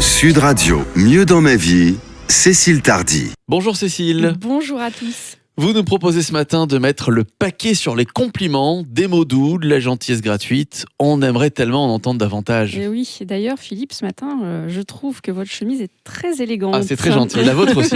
Sud Radio, mieux dans ma vie, Cécile Tardy. Bonjour Cécile. Bonjour à tous. Vous nous proposez ce matin de mettre le paquet sur les compliments, des mots doux, de la gentillesse gratuite. On aimerait tellement en entendre davantage. Et oui, d'ailleurs Philippe, ce matin, je trouve que votre chemise est très élégante. Ah, c'est très gentil. La vôtre aussi.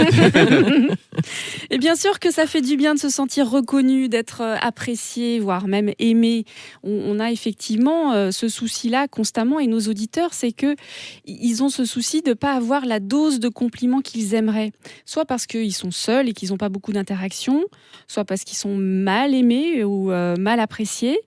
Et bien sûr que ça fait du bien de se sentir reconnu, d'être apprécié, voire même aimé. On a effectivement ce souci-là constamment, et nos auditeurs, c'est que ils ont ce souci de ne pas avoir la dose de compliments qu'ils aimeraient. Soit parce qu'ils sont seuls et qu'ils n'ont pas beaucoup d'interactions, soit parce qu'ils sont mal aimés ou mal appréciés.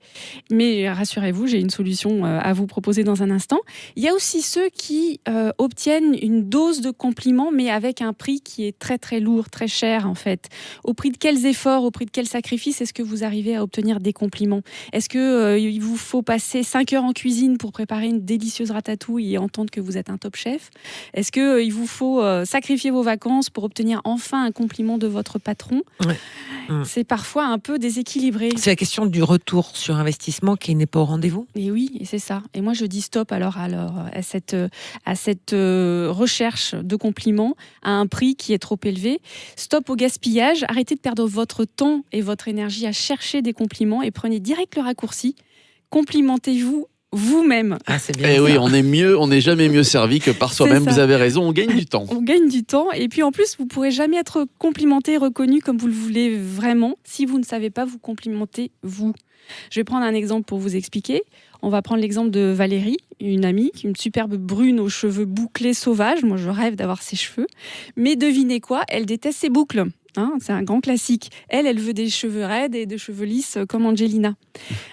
Mais rassurez-vous, j'ai une solution à vous proposer dans un instant. Il y a aussi ceux qui obtiennent une dose de compliments, mais avec un prix qui est très très lourd, très cher en fait. Au prix de quels efforts, au prix de quels sacrifices est-ce que vous arrivez à obtenir des compliments ? Est-ce qu'il vous faut passer 5 heures en cuisine pour préparer une délicieuse ratatouille et entendre que vous êtes un top chef ? Est-ce qu'il vous faut sacrifier vos vacances pour obtenir enfin un compliment de votre patron ? Ouais. C'est parfois un peu déséquilibré. C'est la question du retour sur investissement qui n'est pas au rendez-vous. Et oui, et c'est ça. Et moi, je dis stop alors à cette recherche de compliments à un prix qui est trop élevé. Stop au gaspillage. Arrêtez de perdre votre temps et votre énergie à chercher des compliments et prenez direct le raccourci. Complimentez-vous vous-même. Ah, c'est bien. Eh ça. oui, on n'est jamais mieux servi que par soi-même. ça. Vous avez raison, on gagne du temps. On gagne du temps et puis en plus, vous ne pourrez jamais être complimenté, reconnu comme vous le voulez vraiment si vous ne savez pas vous complimenter vous. Je vais prendre un exemple pour vous expliquer. On va prendre l'exemple de Valérie, une amie, une superbe brune aux cheveux bouclés sauvages. Moi, je rêve d'avoir ses cheveux. Mais devinez quoi ? Elle déteste ses boucles. C'est un grand classique. Elle veut des cheveux raides et des cheveux lisses comme Angelina.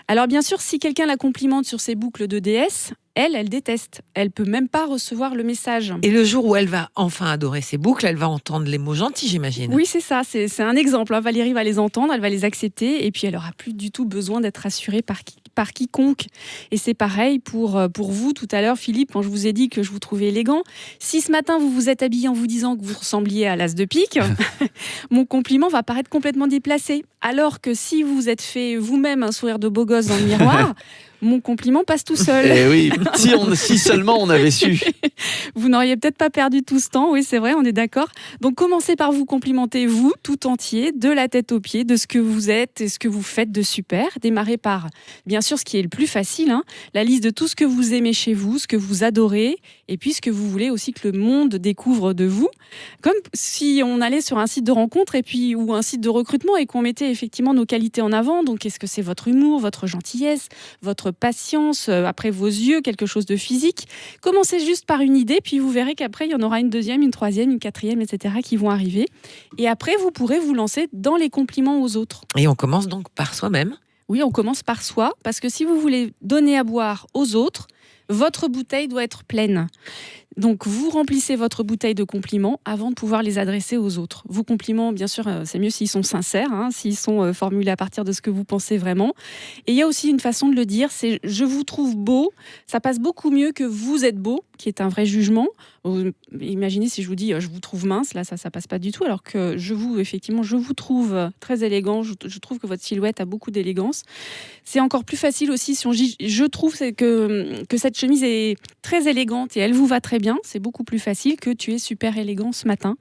Alors bien sûr, si quelqu'un la complimente sur ses boucles de déesse, elle déteste. Elle peut même pas recevoir le message. Et le jour où elle va enfin adorer ses boucles, elle va entendre les mots gentils, j'imagine. Oui, c'est ça. C'est un exemple. Valérie va les entendre, elle va les accepter et puis elle aura plus du tout besoin d'être rassurée par quiconque. Et c'est pareil pour vous tout à l'heure, Philippe, quand je vous ai dit que je vous trouvais élégant. Si ce matin, vous vous êtes habillé en vous disant que vous ressembliez à l'as de pique, mon compliment va paraître complètement déplacé. Alors que si vous vous êtes fait vous-même un sourire de beau gosse dans le miroir, mon compliment passe tout seul. Eh oui, si seulement on avait su. Vous n'auriez peut-être pas perdu tout ce temps, oui c'est vrai, on est d'accord. Donc commencez par vous complimenter, vous, tout entier, de la tête aux pieds, de ce que vous êtes et ce que vous faites de super. Démarrez par, bien sûr, ce qui est le plus facile, la liste de tout ce que vous aimez chez vous, ce que vous adorez, et puis ce que vous voulez aussi que le monde découvre de vous. Comme si on allait sur un site de rencontre ou un site de recrutement et qu'on mettait effectivement nos qualités en avant. Donc est-ce que c'est votre humour, votre gentillesse, votre patience, après vos yeux, quelque chose de physique. Commencez juste par une idée, puis vous verrez qu'après, il y en aura une deuxième, une troisième, une quatrième, etc. qui vont arriver. Et après, vous pourrez vous lancer dans les compliments aux autres. Et on commence donc par soi-même. Oui, on commence par soi, parce que si vous voulez donner à boire aux autres, votre bouteille doit être pleine. Donc, vous remplissez votre bouteille de compliments avant de pouvoir les adresser aux autres. Vos compliments, bien sûr, c'est mieux s'ils sont sincères, s'ils sont formulés à partir de ce que vous pensez vraiment. Et il y a aussi une façon de le dire, c'est « je vous trouve beau ». Ça passe beaucoup mieux que « vous êtes beau », qui est un vrai jugement. Imaginez si je vous dis « je vous trouve mince », là, ça passe pas du tout. Alors que je vous trouve très élégant, je trouve que votre silhouette a beaucoup d'élégance. C'est encore plus facile aussi si on dit « je trouve que cette chemise est très élégante et elle vous va très bien ». C'est beaucoup plus facile que tu es super élégant ce matin.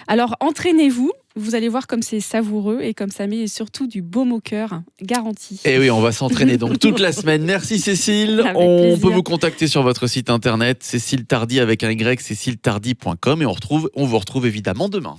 Alors entraînez-vous, vous allez voir comme c'est savoureux et comme ça met surtout du baume au cœur, garanti. Et oui, on va s'entraîner donc toute la semaine. Merci Cécile. Avec On plaisir. peut vous contacter sur votre site internet Cécile Tardy avec un Y, céciletardy.com et on vous retrouve évidemment demain.